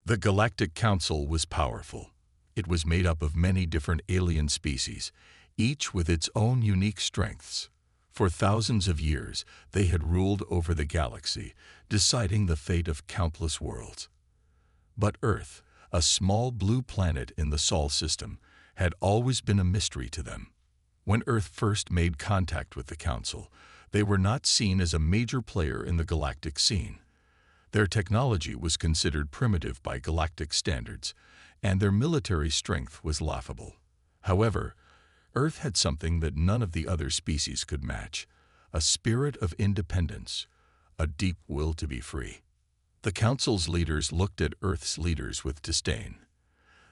The Galactic Council was powerful. It was made up of many different alien species, each with its own unique strengths. For thousands of years, they had ruled over the galaxy, deciding the fate of countless worlds. But Earth, a small blue planet in the Sol system, had always been a mystery to them. When Earth first made contact with the Council, they were not seen as a major player in the galactic scene. Their technology was considered primitive by galactic standards, and their military strength was laughable. However, Earth had something that none of the other species could match: a spirit of independence, a deep will to be free. The Council's leaders looked at Earth's leaders with disdain.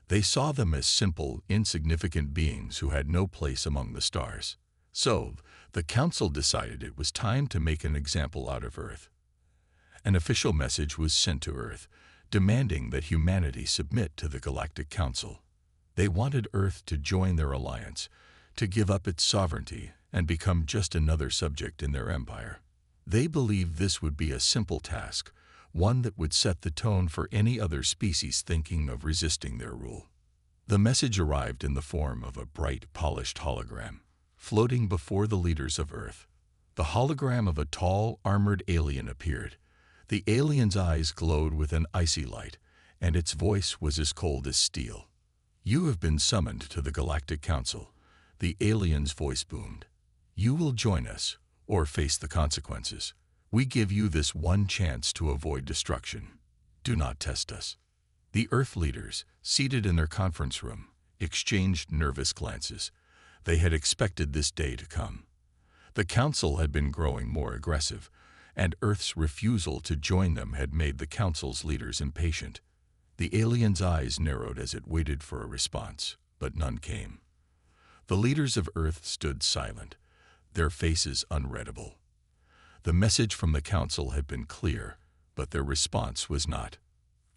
They saw them as simple, insignificant beings who had no place among the stars. So, the Council decided it was time to make an example out of Earth. An official message was sent to Earth, demanding that humanity submit to the Galactic Council. They wanted Earth to join their alliance, to give up its sovereignty and become just another subject in their empire. They believed this would be a simple task, one that would set the tone for any other species thinking of resisting their rule. The message arrived in the form of a bright, polished hologram, floating before the leaders of Earth. The hologram of a tall, armored alien appeared. The alien's eyes glowed with an icy light, and its voice was as cold as steel. "You have been summoned to the Galactic Council," the alien's voice boomed. "You will join us, or face the consequences. We give you this one chance to avoid destruction. Do not test us." The Earth leaders, seated in their conference room, exchanged nervous glances. They had expected this day to come. The Council had been growing more aggressive, and Earth's refusal to join them had made the Council's leaders impatient. The alien's eyes narrowed as it waited for a response, but none came. The leaders of Earth stood silent, their faces unreadable. The message from the Council had been clear, but their response was not.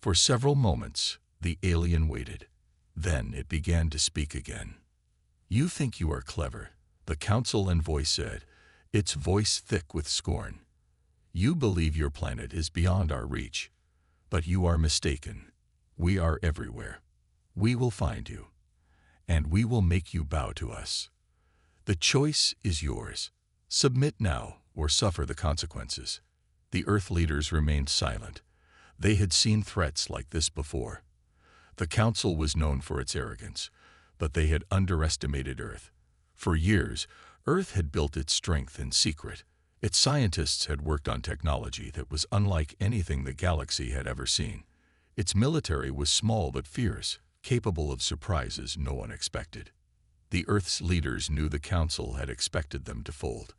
For several moments, the alien waited. Then it began to speak again. "You think you are clever," the Council envoy said, its voice thick with scorn. "You believe your planet is beyond our reach. But you are mistaken. We are everywhere. We will find you, and we will make you bow to us. The choice is yours. Submit now or suffer the consequences." The Earth leaders remained silent. They had seen threats like this before. The Council was known for its arrogance, but they had underestimated Earth. For years, Earth had built its strength in secret. Its scientists had worked on technology that was unlike anything the galaxy had ever seen. Its military was small but fierce, capable of surprises no one expected. The Earth's leaders knew the Council had expected them to fold.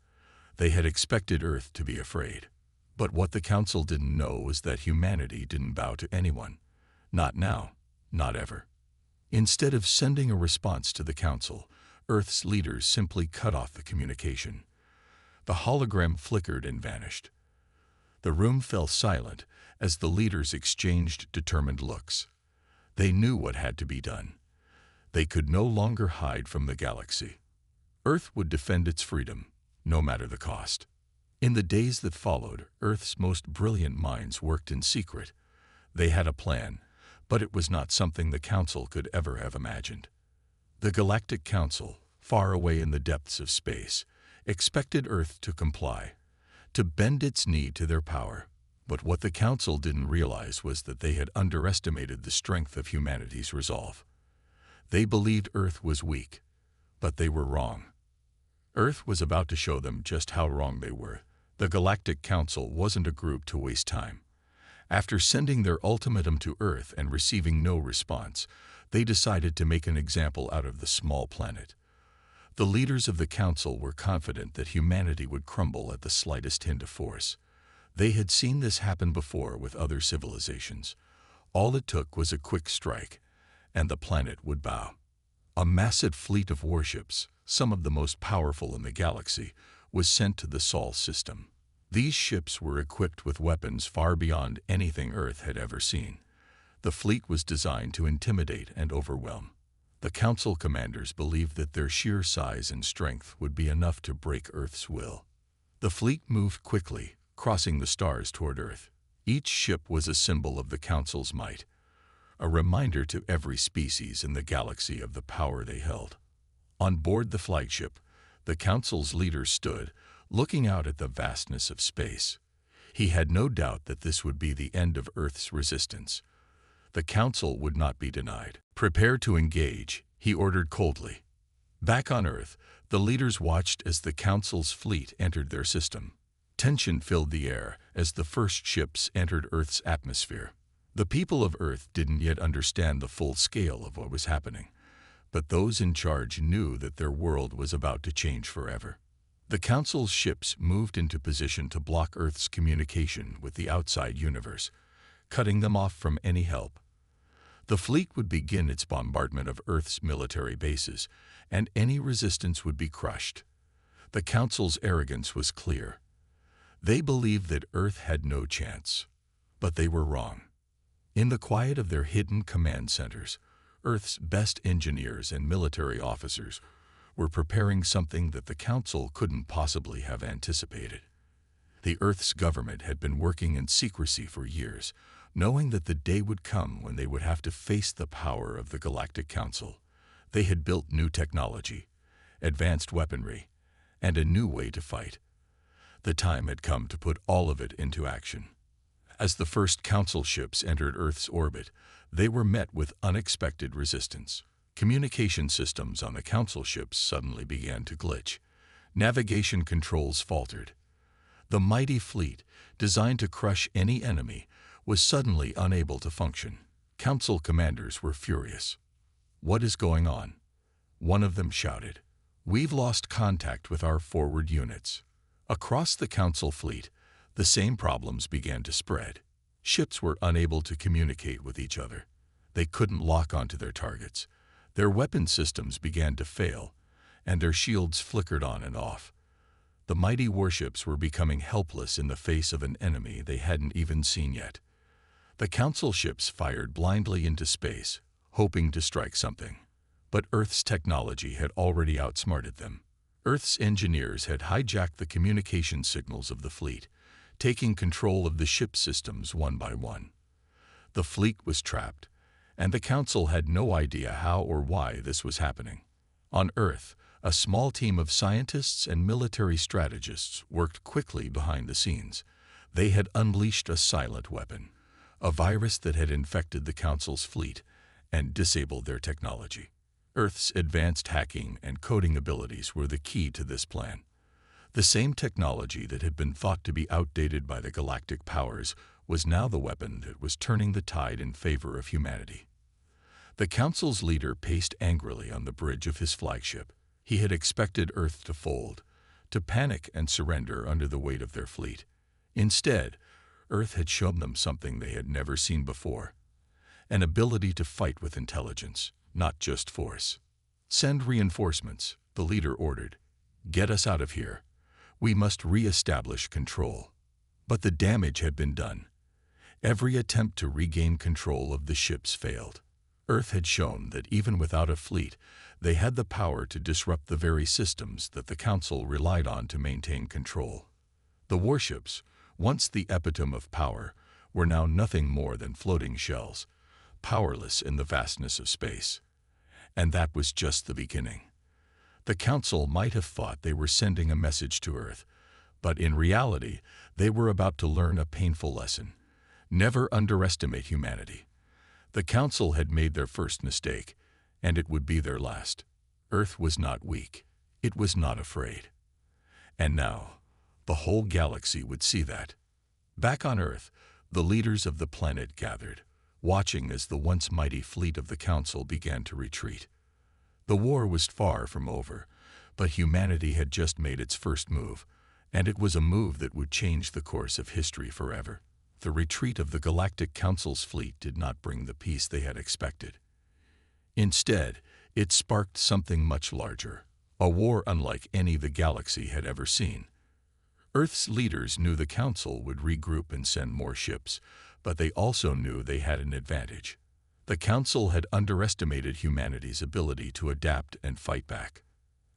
They had expected Earth to be afraid. But what the Council didn't know was that humanity didn't bow to anyone. Not now, not ever. Instead of sending a response to the Council, Earth's leaders simply cut off the communication. The hologram flickered and vanished. The room fell silent as the leaders exchanged determined looks. They knew what had to be done. They could no longer hide from the galaxy. Earth would defend its freedom, no matter the cost. In the days that followed, Earth's most brilliant minds worked in secret. They had a plan, but it was not something the Council could ever have imagined. The Galactic Council, far away in the depths of space, expected Earth to comply, to bend its knee to their power. But what the Council didn't realize was that they had underestimated the strength of humanity's resolve. They believed Earth was weak, but they were wrong. Earth was about to show them just how wrong they were. The Galactic Council wasn't a group to waste time. After sending their ultimatum to Earth and receiving no response, they decided to make an example out of the small planet. The leaders of the Council were confident that humanity would crumble at the slightest hint of force. They had seen this happen before with other civilizations. All it took was a quick strike, and the planet would bow. A massive fleet of warships, some of the most powerful in the galaxy, was sent to the Sol system. These ships were equipped with weapons far beyond anything Earth had ever seen. The fleet was designed to intimidate and overwhelm. The Council commanders believed that their sheer size and strength would be enough to break Earth's will. The fleet moved quickly, crossing the stars toward Earth. Each ship was a symbol of the Council's might. a reminder to every species in the galaxy of the power they held. On board the flagship, the Council's leader stood, looking out at the vastness of space. He had no doubt that this would be the end of Earth's resistance. The Council would not be denied. "Prepare to engage," he ordered coldly. Back on Earth, the leaders watched as the Council's fleet entered their system. Tension filled the air as the first ships entered Earth's atmosphere. The people of Earth didn't yet understand the full scale of what was happening, but those in charge knew that their world was about to change forever. The Council's ships moved into position to block Earth's communication with the outside universe, cutting them off from any help. The fleet would begin its bombardment of Earth's military bases, and any resistance would be crushed. The Council's arrogance was clear. They believed that Earth had no chance, but they were wrong. In the quiet of their hidden command centers, Earth's best engineers and military officers were preparing something that the Council couldn't possibly have anticipated. The Earth's government had been working in secrecy for years, knowing that the day would come when they would have to face the power of the Galactic Council. They had built new technology, advanced weaponry, and a new way to fight. The time had come to put all of it into action. As the first Council ships entered Earth's orbit, they were met with unexpected resistance. Communication systems on the Council ships suddenly began to glitch. Navigation controls faltered. The mighty fleet, designed to crush any enemy, was suddenly unable to function. Council commanders were furious. "What is going on?" One of them shouted. "We've lost contact with our forward units." Across the Council fleet, the same problems began to spread. Ships were unable to communicate with each other. They couldn't lock onto their targets. Their weapon systems began to fail, and their shields flickered on and off. The mighty warships were becoming helpless in the face of an enemy they hadn't even seen yet. The Council ships fired blindly into space, hoping to strike something. But Earth's technology had already outsmarted them. Earth's engineers had hijacked the communication signals of the fleet, taking control of the ship systems one by one. The fleet was trapped, and the Council had no idea how or why this was happening. On Earth, a small team of scientists and military strategists worked quickly behind the scenes. They had unleashed a silent weapon, a virus that had infected the Council's fleet and disabled their technology. Earth's advanced hacking and coding abilities were the key to this plan. The same technology that had been thought to be outdated by the galactic powers was now the weapon that was turning the tide in favor of humanity. The Council's leader paced angrily on the bridge of his flagship. He had expected Earth to fold, to panic and surrender under the weight of their fleet. Instead, Earth had shown them something they had never seen before: an ability to fight with intelligence, not just force. "Send reinforcements," the leader ordered. "Get us out of here. We must re-establish control." But the damage had been done. Every attempt to regain control of the ships failed. Earth had shown that even without a fleet, they had the power to disrupt the very systems that the Council relied on to maintain control. The warships, once the epitome of power, were now nothing more than floating shells, powerless in the vastness of space. And that was just the beginning. The Council might have thought they were sending a message to Earth, but in reality, they were about to learn a painful lesson. Never underestimate humanity. The Council had made their first mistake, and it would be their last. Earth was not weak. It was not afraid. And now, the whole galaxy would see that. Back on Earth, the leaders of the planet gathered, watching as the once mighty fleet of the Council began to retreat. The war was far from over, but humanity had just made its first move, and it was a move that would change the course of history forever. The retreat of the Galactic Council's fleet did not bring the peace they had expected. Instead, it sparked something much larger, a war unlike any the galaxy had ever seen. Earth's leaders knew the Council would regroup and send more ships, but they also knew they had an advantage. The Council had underestimated humanity's ability to adapt and fight back.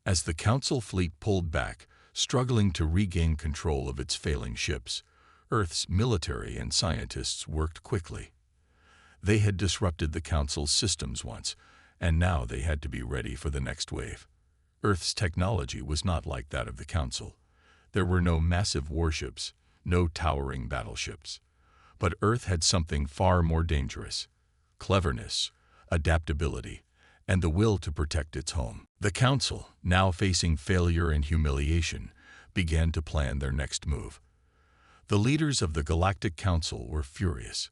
As the Council fleet pulled back, struggling to regain control of its failing ships, Earth's military and scientists worked quickly. They had disrupted the Council's systems once, and now they had to be ready for the next wave. Earth's technology was not like that of the Council. There were no massive warships, no towering battleships. But Earth had something far more dangerous: cleverness, adaptability, and the will to protect its home. The Council, now facing failure and humiliation, began to plan their next move. The leaders of the Galactic Council were furious.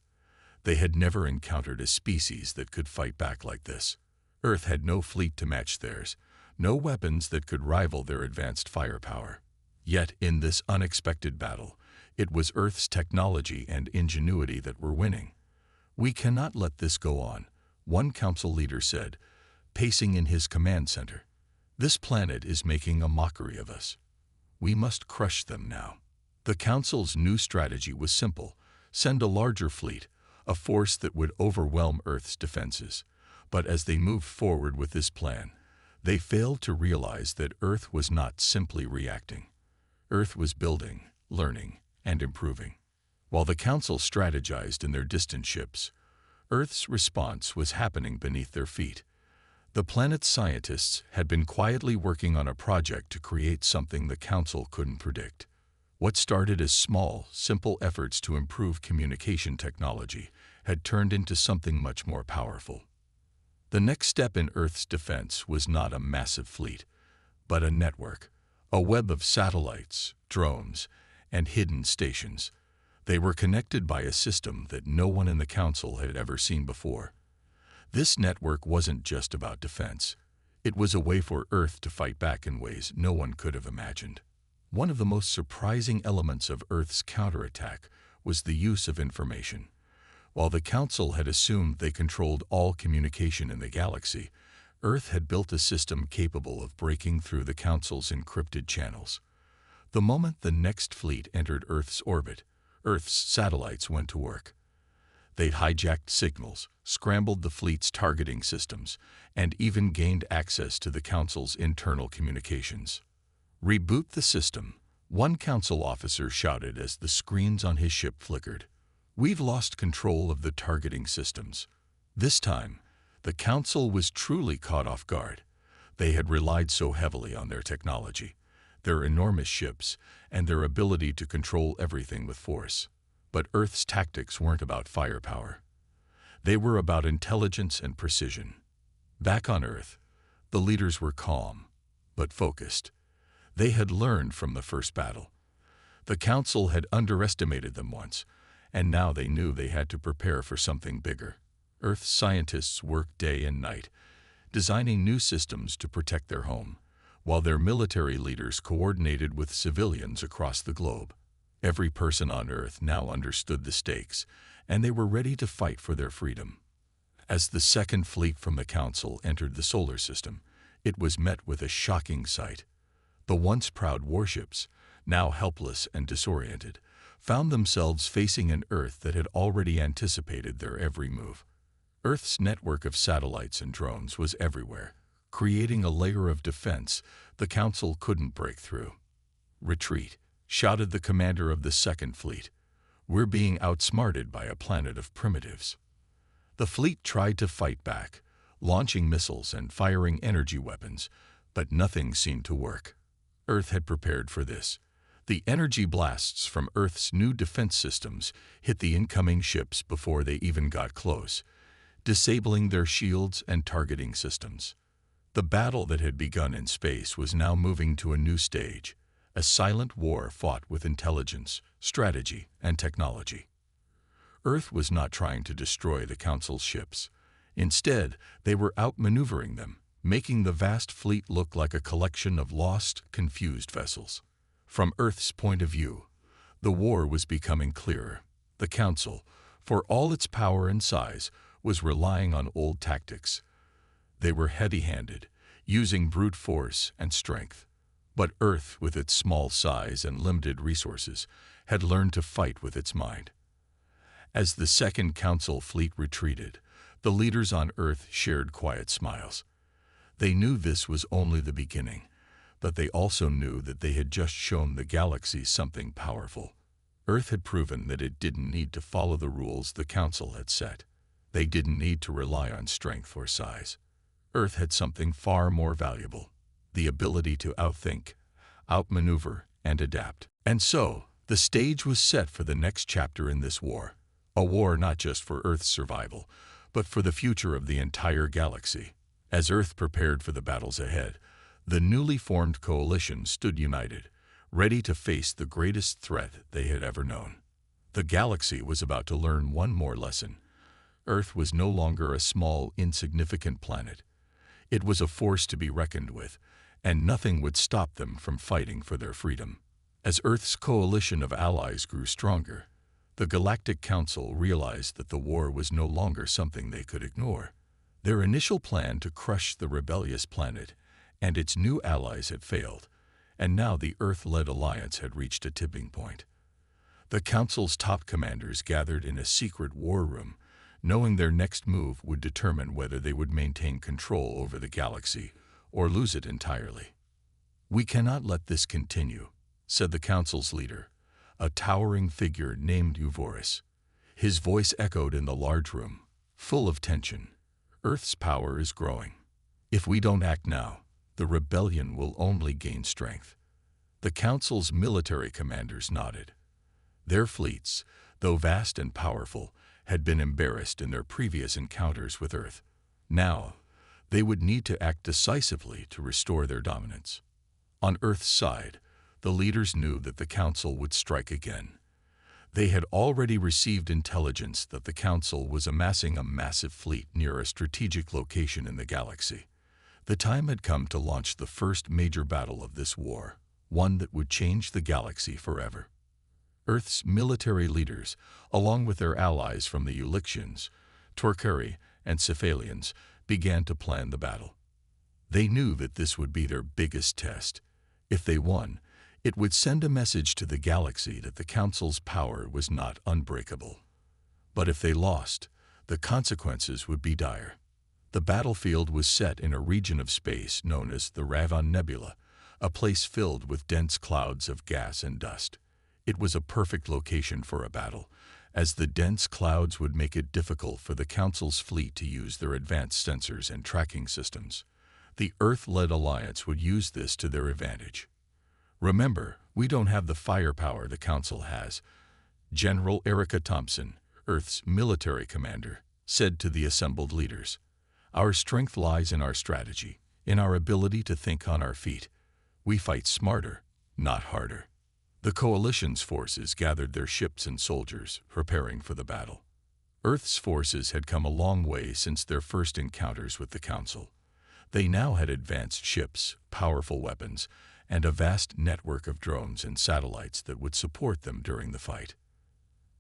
They had never encountered a species that could fight back like this. Earth had no fleet to match theirs, no weapons that could rival their advanced firepower. Yet, in this unexpected battle, it was Earth's technology and ingenuity that were winning. "We cannot let this go on," one council leader said, pacing in his command center. "This planet is making a mockery of us. We must crush them now." The council's new strategy was simple: send a larger fleet, a force that would overwhelm Earth's defenses. But as they moved forward with this plan, they failed to realize that Earth was not simply reacting. Earth was building, learning, and improving. While the Council strategized in their distant ships, Earth's response was happening beneath their feet. The planet's scientists had been quietly working on a project to create something the Council couldn't predict. What started as small, simple efforts to improve communication technology had turned into something much more powerful. The next step in Earth's defense was not a massive fleet, but a network, a web of satellites, drones, and hidden stations. They were connected by a system that no one in the Council had ever seen before. This network wasn't just about defense. It was a way for Earth to fight back in ways no one could have imagined. One of the most surprising elements of Earth's counterattack was the use of information. While the Council had assumed they controlled all communication in the galaxy, Earth had built a system capable of breaking through the Council's encrypted channels. The moment the next fleet entered Earth's orbit, Earth's satellites went to work. They hijacked signals, scrambled the fleet's targeting systems, and even gained access to the Council's internal communications. "Reboot the system," one Council officer shouted as the screens on his ship flickered. "We've lost control of the targeting systems." This time, the Council was truly caught off guard. They had relied so heavily on their technology, their enormous ships, and their ability to control everything with force. But Earth's tactics weren't about firepower. They were about intelligence and precision. Back on Earth, the leaders were calm, but focused. They had learned from the first battle. The Council had underestimated them once, and now they knew they had to prepare for something bigger. Earth's scientists worked day and night, designing new systems to protect their home, while their military leaders coordinated with civilians across the globe. Every person on Earth now understood the stakes, and they were ready to fight for their freedom. As the second fleet from the Council entered the solar system, it was met with a shocking sight. The once proud warships, now helpless and disoriented, found themselves facing an Earth that had already anticipated their every move. Earth's network of satellites and drones was everywhere, creating a layer of defense the Council couldn't break through. "Retreat," shouted the commander of the second fleet. "We're being outsmarted by a planet of primitives." The fleet tried to fight back, launching missiles and firing energy weapons, but nothing seemed to work. Earth had prepared for this. The energy blasts from Earth's new defense systems hit the incoming ships before they even got close, disabling their shields and targeting systems. The battle that had begun in space was now moving to a new stage, a silent war fought with intelligence, strategy, and technology. Earth was not trying to destroy the Council's ships. Instead, they were outmaneuvering them, making the vast fleet look like a collection of lost, confused vessels. From Earth's point of view, the war was becoming clearer. The Council, for all its power and size, was relying on old tactics. They were heavy-handed, using brute force and strength. But Earth, with its small size and limited resources, had learned to fight with its mind. As the second Council fleet retreated, the leaders on Earth shared quiet smiles. They knew this was only the beginning, but they also knew that they had just shown the galaxy something powerful. Earth had proven that it didn't need to follow the rules the Council had set. They didn't need to rely on strength or size. Earth had something far more valuable: the ability to outthink, outmaneuver, and adapt. And so, the stage was set for the next chapter in this war. A war not just for Earth's survival, but for the future of the entire galaxy. As Earth prepared for the battles ahead, the newly formed coalition stood united, ready to face the greatest threat they had ever known. The galaxy was about to learn one more lesson. Earth was no longer a small, insignificant planet. It was a force to be reckoned with, and nothing would stop them from fighting for their freedom. As Earth's coalition of allies grew stronger, the Galactic Council realized that the war was no longer something they could ignore. Their initial plan to crush the rebellious planet and its new allies had failed, and now the Earth-led alliance had reached a tipping point. The Council's top commanders gathered in a secret war room, knowing their next move would determine whether they would maintain control over the galaxy or lose it entirely. "We cannot let this continue," said the Council's leader, a towering figure named Uvoris. His voice echoed in the large room, full of tension. "Earth's power is growing. If we don't act now, the rebellion will only gain strength." The Council's military commanders nodded. Their fleets, though vast and powerful, had been embarrassed in their previous encounters with Earth. Now, they would need to act decisively to restore their dominance. On Earth's side, the leaders knew that the Council would strike again. They had already received intelligence that the Council was amassing a massive fleet near a strategic location in the galaxy. The time had come to launch the first major battle of this war, one that would change the galaxy forever. Earth's military leaders, along with their allies from the Ulixians, Torqueri, and Cephalians, began to plan the battle. They knew that this would be their biggest test. If they won, it would send a message to the galaxy that the Council's power was not unbreakable. But if they lost, the consequences would be dire. The battlefield was set in a region of space known as the Ravon Nebula, a place filled with dense clouds of gas and dust. It was a perfect location for a battle, as the dense clouds would make it difficult for the Council's fleet to use their advanced sensors and tracking systems. The Earth-led alliance would use this to their advantage. "Remember, we don't have the firepower the Council has," General Erica Thompson, Earth's military commander, said to the assembled leaders. "Our strength lies in our strategy, in our ability to think on our feet. We fight smarter, not harder." The coalition's forces gathered their ships and soldiers, preparing for the battle. Earth's forces had come a long way since their first encounters with the Council. They now had advanced ships, powerful weapons, and a vast network of drones and satellites that would support them during the fight.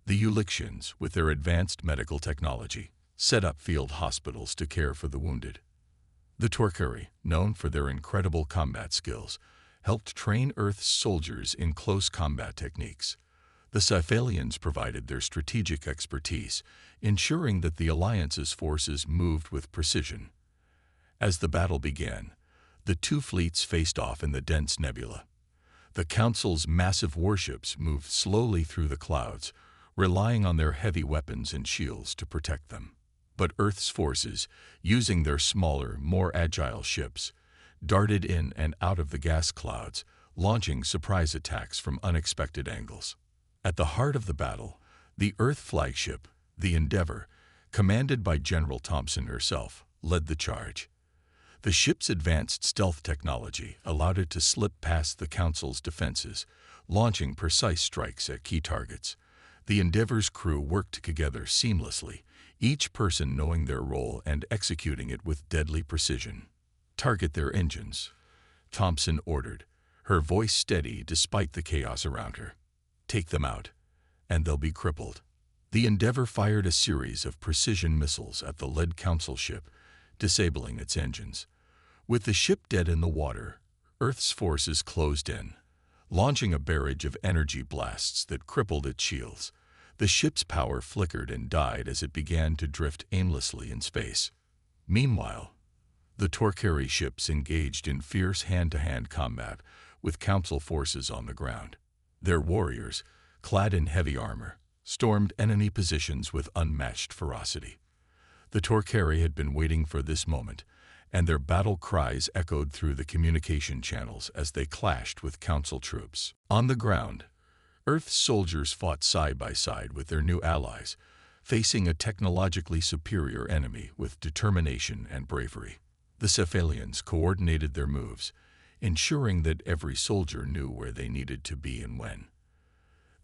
The Ulixians, with their advanced medical technology, set up field hospitals to care for the wounded. The Torqueri, known for their incredible combat skills, helped train Earth's soldiers in close combat techniques. The Cephalians provided their strategic expertise, ensuring that the Alliance's forces moved with precision. As the battle began, the two fleets faced off in the dense nebula. The Council's massive warships moved slowly through the clouds, relying on their heavy weapons and shields to protect them. But Earth's forces, using their smaller, more agile ships, darted in and out of the gas clouds, launching surprise attacks from unexpected angles. At the heart of the battle, the Earth flagship, the Endeavor, commanded by General Thompson herself, led the charge. The ship's advanced stealth technology allowed it to slip past the Council's defenses, launching precise strikes at key targets. The Endeavor's crew worked together seamlessly, each person knowing their role and executing it with deadly precision. "Target their engines," Thompson ordered, her voice steady despite the chaos around her. "Take them out, and they'll be crippled." The Endeavor fired a series of precision missiles at the lead Council ship, disabling its engines. With the ship dead in the water, Earth's forces closed in, launching a barrage of energy blasts that crippled its shields. The ship's power flickered and died as it began to drift aimlessly in space. Meanwhile, the Torqueri ships engaged in fierce hand-to-hand combat with Council forces on the ground. Their warriors, clad in heavy armor, stormed enemy positions with unmatched ferocity. The Torquari had been waiting for this moment, and their battle cries echoed through the communication channels as they clashed with Council troops. On the ground, Earth's soldiers fought side by side with their new allies, facing a technologically superior enemy with determination and bravery. The Cephalians coordinated their moves, ensuring that every soldier knew where they needed to be and when.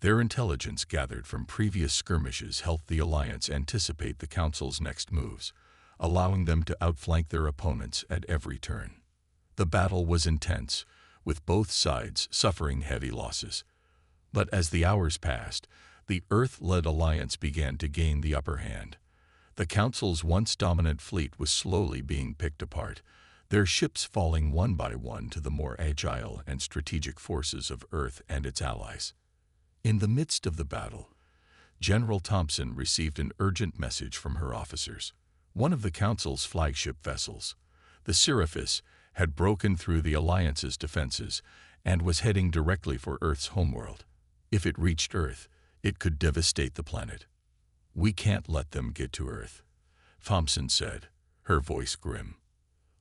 Their intelligence gathered from previous skirmishes helped the Alliance anticipate the Council's next moves, allowing them to outflank their opponents at every turn. The battle was intense, with both sides suffering heavy losses. But as the hours passed, the Earth-led Alliance began to gain the upper hand. The Council's once dominant fleet was slowly being picked apart, their ships falling one by one to the more agile and strategic forces of Earth and its allies. In the midst of the battle, General Thompson received an urgent message from her officers. One of the Council's flagship vessels, the Scifi, had broken through the Alliance's defenses and was heading directly for Earth's homeworld. If it reached Earth, it could devastate the planet. "We can't let them get to Earth," Thompson said, her voice grim.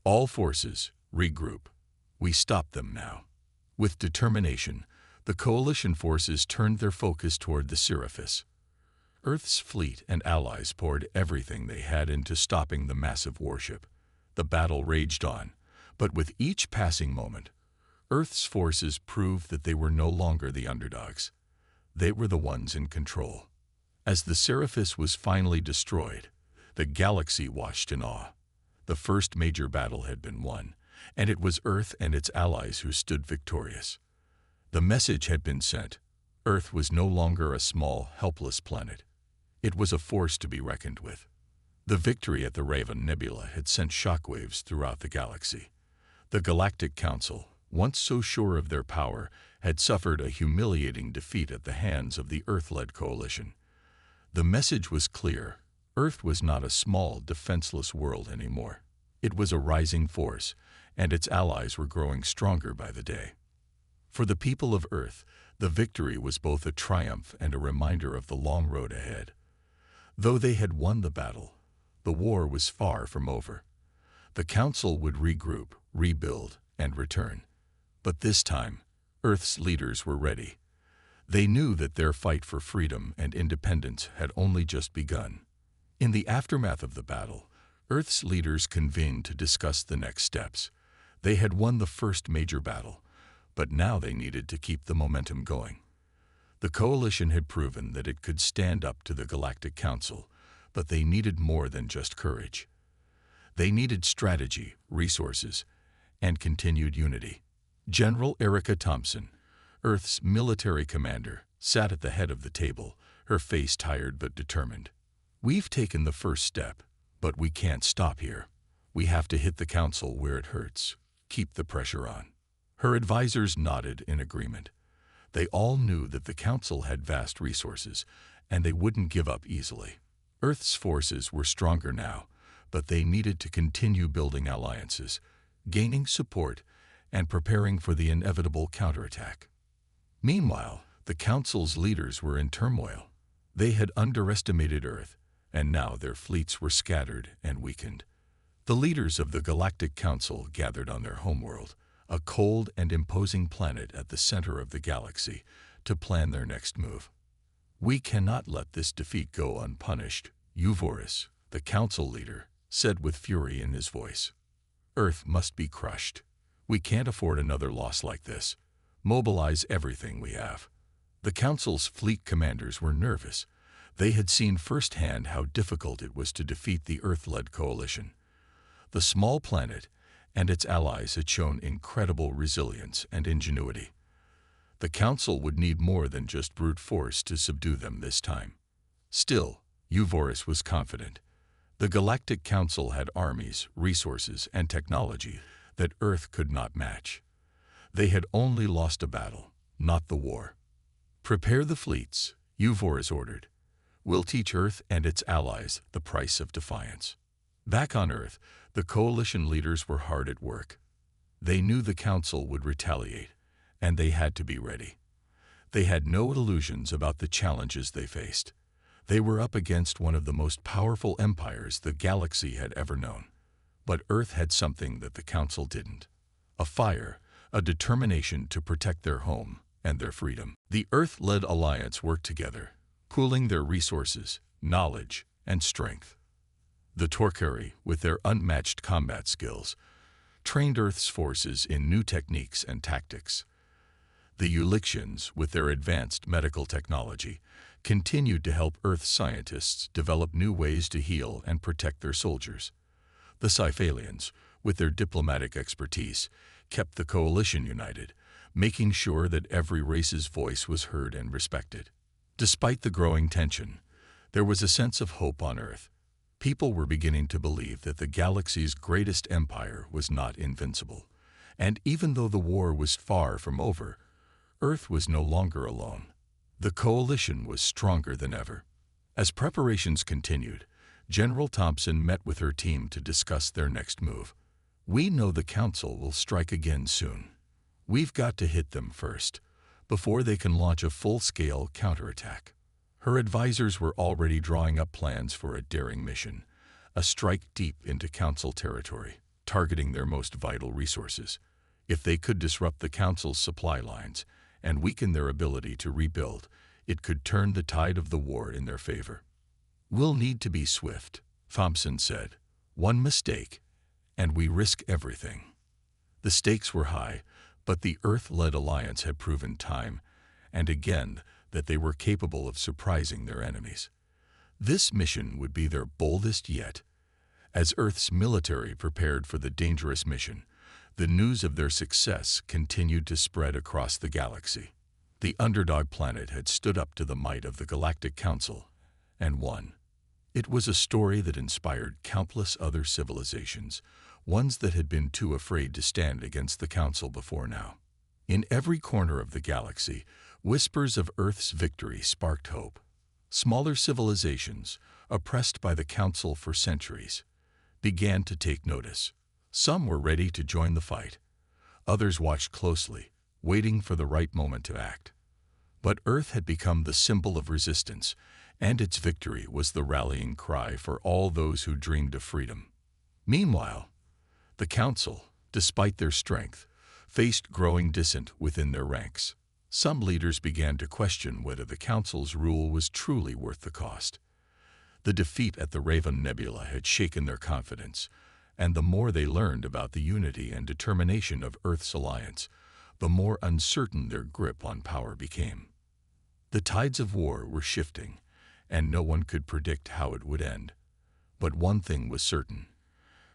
"All forces, regroup. We stop them now." With determination, the coalition forces turned their focus toward the Scifi. Earth's fleet and allies poured everything they had into stopping the massive warship. The battle raged on, but with each passing moment, Earth's forces proved that they were no longer the underdogs. They were the ones in control. As the Scifi was finally destroyed, the galaxy watched in awe. The first major battle had been won, and it was Earth and its allies who stood victorious. The message had been sent. Earth was no longer a small, helpless planet. It was a force to be reckoned with. The victory at the Raven Nebula had sent shockwaves throughout the galaxy. The Galactic Council, once so sure of their power, had suffered a humiliating defeat at the hands of the Earth-led coalition. The message was clear. Earth was not a small, defenseless world anymore. It was a rising force, and its allies were growing stronger by the day. For the people of Earth, the victory was both a triumph and a reminder of the long road ahead. Though they had won the battle, the war was far from over. The Council would regroup, rebuild, and return. But this time, Earth's leaders were ready. They knew that their fight for freedom and independence had only just begun. In the aftermath of the battle, Earth's leaders convened to discuss the next steps. They had won the first major battle, but now they needed to keep the momentum going. The coalition had proven that it could stand up to the Galactic Council, but they needed more than just courage. They needed strategy, resources, and continued unity. General Erica Thompson, Earth's military commander, sat at the head of the table, her face tired but determined. "We've taken the first step, but we can't stop here. We have to hit the Council where it hurts. Keep the pressure on." Her advisors nodded in agreement. They all knew that the Council had vast resources, and they wouldn't give up easily. Earth's forces were stronger now, but they needed to continue building alliances, gaining support, and preparing for the inevitable counterattack. Meanwhile, the Council's leaders were in turmoil. They had underestimated Earth, and now their fleets were scattered and weakened. The leaders of the Galactic Council gathered on their homeworld, a cold and imposing planet at the center of the galaxy, to plan their next move. "We cannot let this defeat go unpunished," Euvorus, the Council leader, said with fury in his voice. "Earth must be crushed. We can't afford another loss like this. Mobilize everything we have." The Council's fleet commanders were nervous. They had seen firsthand how difficult it was to defeat the Earth-led coalition. The small planet and its allies had shown incredible resilience and ingenuity. The Council would need more than just brute force to subdue them this time. Still, Euvorus was confident. The Galactic Council had armies, resources, and technology that Earth could not match. They had only lost a battle, not the war. "Prepare the fleets," Euvorus ordered. "We'll teach Earth and its allies the price of defiance." Back on Earth, the coalition leaders were hard at work. They knew the Council would retaliate, and they had to be ready. They had no illusions about the challenges they faced. They were up against one of the most powerful empires the galaxy had ever known. But Earth had something that the Council didn't. A fire, a determination to protect their home and their freedom. The Earth-led alliance worked together, pooling their resources, knowledge, and strength. The Torquari, with their unmatched combat skills, trained Earth's forces in new techniques and tactics. The Ulixians, with their advanced medical technology, continued to help Earth scientists develop new ways to heal and protect their soldiers. The Sci-Falians, with their diplomatic expertise, kept the coalition united, making sure that every race's voice was heard and respected. Despite the growing tension, there was a sense of hope on Earth. People were beginning to believe that the galaxy's greatest empire was not invincible. And even though the war was far from over, Earth was no longer alone. The coalition was stronger than ever. As preparations continued, General Thompson met with her team to discuss their next move. "We know the Council will strike again soon. We've got to hit them first, before they can launch a full-scale counterattack." Her advisors were already drawing up plans for a daring mission, a strike deep into Council territory, targeting their most vital resources. If they could disrupt the Council's supply lines and weaken their ability to rebuild, it could turn the tide of the war in their favor. "We'll need to be swift," Thompson said. "One mistake, and we risk everything." The stakes were high, but the Earth-led alliance had proven time and again that they were capable of surprising their enemies. This mission would be their boldest yet. As Earth's military prepared for the dangerous mission, the news of their success continued to spread across the galaxy. The underdog planet had stood up to the might of the Galactic Council and won. It was a story that inspired countless other civilizations, ones that had been too afraid to stand against the Council before now. In every corner of the galaxy, whispers of Earth's victory sparked hope. Smaller civilizations, oppressed by the Council for centuries, began to take notice. Some were ready to join the fight. Others watched closely, waiting for the right moment to act. But Earth had become the symbol of resistance, and its victory was the rallying cry for all those who dreamed of freedom. Meanwhile, the Council, despite their strength, faced growing dissent within their ranks. Some leaders began to question whether the Council's rule was truly worth the cost. The defeat at the Raven Nebula had shaken their confidence, and the more they learned about the unity and determination of Earth's alliance, the more uncertain their grip on power became. The tides of war were shifting, and no one could predict how it would end. But one thing was certain.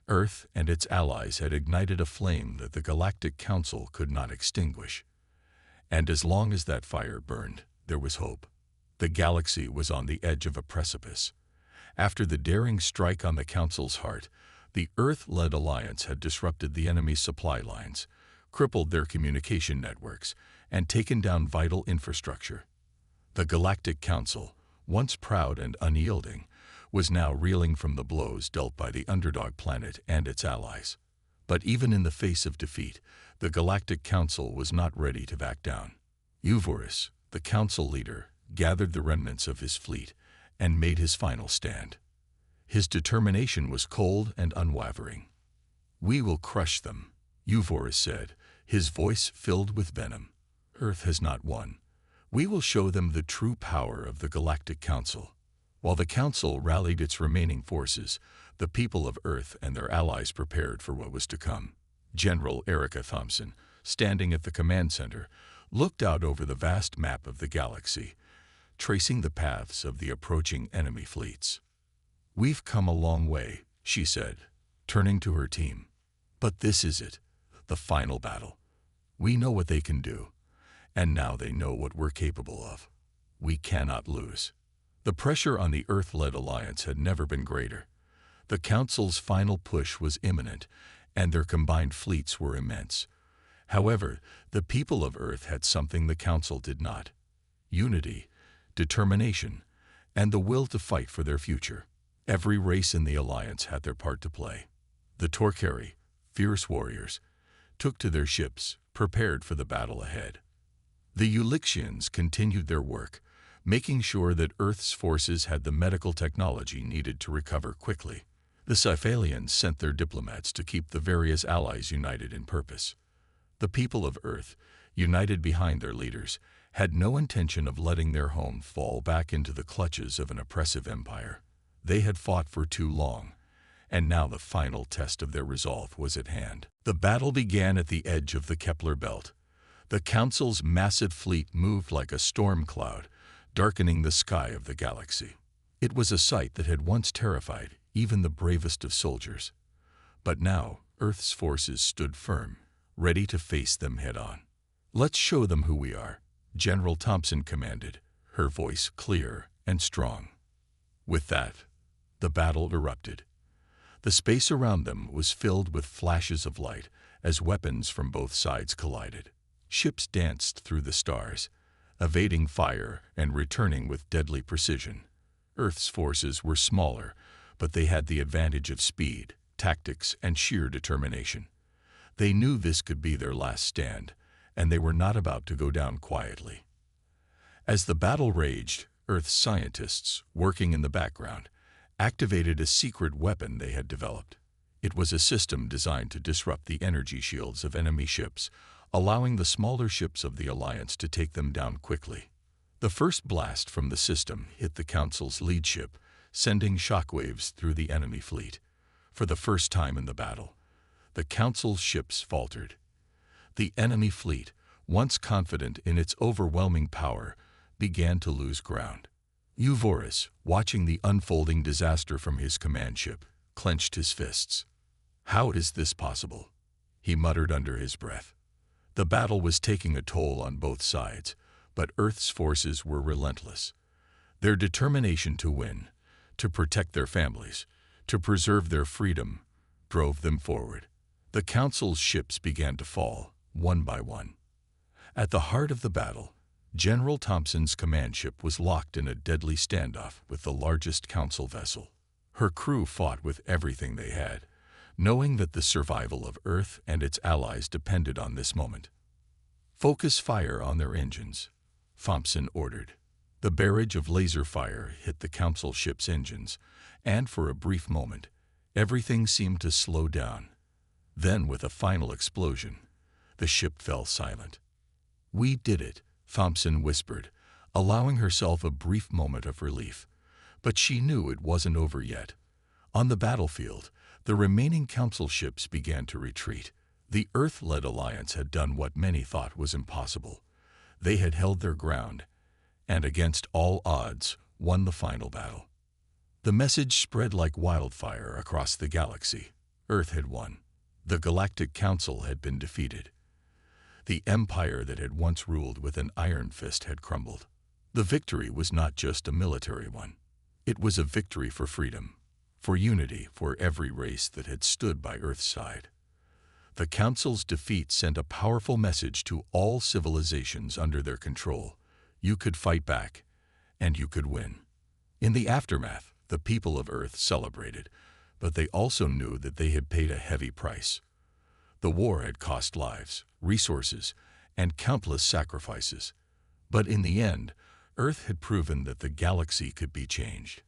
Earth and its allies had ignited a flame that the Galactic Council could not extinguish. And as long as that fire burned, there was hope. The galaxy was on the edge of a precipice. After the daring strike on the Council's heart, the Earth-led alliance had disrupted the enemy's supply lines, crippled their communication networks, and taken down vital infrastructure. The Galactic Council, once proud and unyielding, was now reeling from the blows dealt by the underdog planet and its allies. But even in the face of defeat, the Galactic Council was not ready to back down. Uvorus, the Council leader, gathered the remnants of his fleet and made his final stand. His determination was cold and unwavering. "We will crush them," Uvorus said, his voice filled with venom. "Earth has not won. We will show them the true power of the Galactic Council." While the Council rallied its remaining forces, the people of Earth and their allies prepared for what was to come. General Erica Thompson, standing at the command center, looked out over the vast map of the galaxy, tracing the paths of the approaching enemy fleets. "We've come a long way," she said, turning to her team. "But this is it, the final battle. We know what they can do, and now they know what we're capable of. We cannot lose." The pressure on the Earth-led alliance had never been greater. The Council's final push was imminent, and their combined fleets were immense. However, the people of Earth had something the Council did not: unity, determination, and the will to fight for their future. Every race in the alliance had their part to play. The Torquari, fierce warriors, took to their ships, prepared for the battle ahead. The Ulixians continued their work, making sure that Earth's forces had the medical technology needed to recover quickly. The Sci-Fians sent their diplomats to keep the various allies united in purpose. The people of Earth, united behind their leaders, had no intention of letting their home fall back into the clutches of an oppressive empire. They had fought for too long, and now the final test of their resolve was at hand. The battle began at the edge of the Kepler belt. The Council's massive fleet moved like a storm cloud, darkening the sky of the galaxy. It was a sight that had once terrified even the bravest of soldiers. But now Earth's forces stood firm, ready to face them head-on. "Let's show them who we are," General Thompson commanded, her voice clear and strong. With that, the battle erupted. The space around them was filled with flashes of light as weapons from both sides collided. Ships danced through the stars, evading fire and returning with deadly precision. Earth's forces were smaller, but they had the advantage of speed, tactics, and sheer determination. They knew this could be their last stand, and they were not about to go down quietly. As the battle raged, Earth's scientists, working in the background, activated a secret weapon they had developed. It was a system designed to disrupt the energy shields of enemy ships, allowing the smaller ships of the Alliance to take them down quickly. The first blast from the system hit the Council's lead ship, sending shockwaves through the enemy fleet. For the first time in the battle, the Council's ships faltered. The enemy fleet, once confident in its overwhelming power, began to lose ground. Euvorus, watching the unfolding disaster from his command ship, clenched his fists. "How is this possible?" he muttered under his breath. The battle was taking a toll on both sides, but Earth's forces were relentless. Their determination to win, to protect their families, to preserve their freedom, drove them forward. The Council's ships began to fall, one by one. At the heart of the battle, General Thompson's command ship was locked in a deadly standoff with the largest Council vessel. Her crew fought with everything they had, knowing that the survival of Earth and its allies depended on this moment. "Focus fire on their engines," Thompson ordered. The barrage of laser fire hit the Council ship's engines, and for a brief moment, everything seemed to slow down. Then, with a final explosion, the ship fell silent. "We did it," Thompson whispered, allowing herself a brief moment of relief. But she knew it wasn't over yet. On the battlefield, the remaining Council ships began to retreat. The Earth-led Alliance had done what many thought was impossible. They had held their ground, and against all odds, won the final battle. The message spread like wildfire across the galaxy. Earth had won. The Galactic Council had been defeated. The empire that had once ruled with an iron fist had crumbled. The victory was not just a military one. It was a victory for freedom, for unity, for every race that had stood by Earth's side. The Council's defeat sent a powerful message to all civilizations under their control. You could fight back, and you could win. In the aftermath, the people of Earth celebrated, but they also knew that they had paid a heavy price. The war had cost lives, resources, and countless sacrifices. But in the end, Earth had proven that the galaxy could be changed.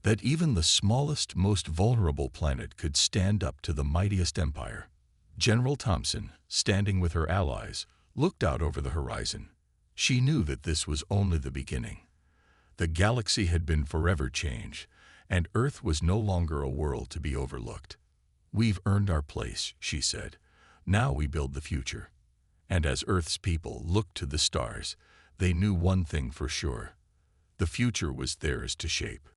That even the smallest, most vulnerable planet could stand up to the mightiest empire. General Thompson, standing with her allies, looked out over the horizon. She knew that this was only the beginning. The galaxy had been forever changed, and Earth was no longer a world to be overlooked. "We've earned our place," she said. "Now we build the future." And as Earth's people looked to the stars, they knew one thing for sure. The future was theirs to shape.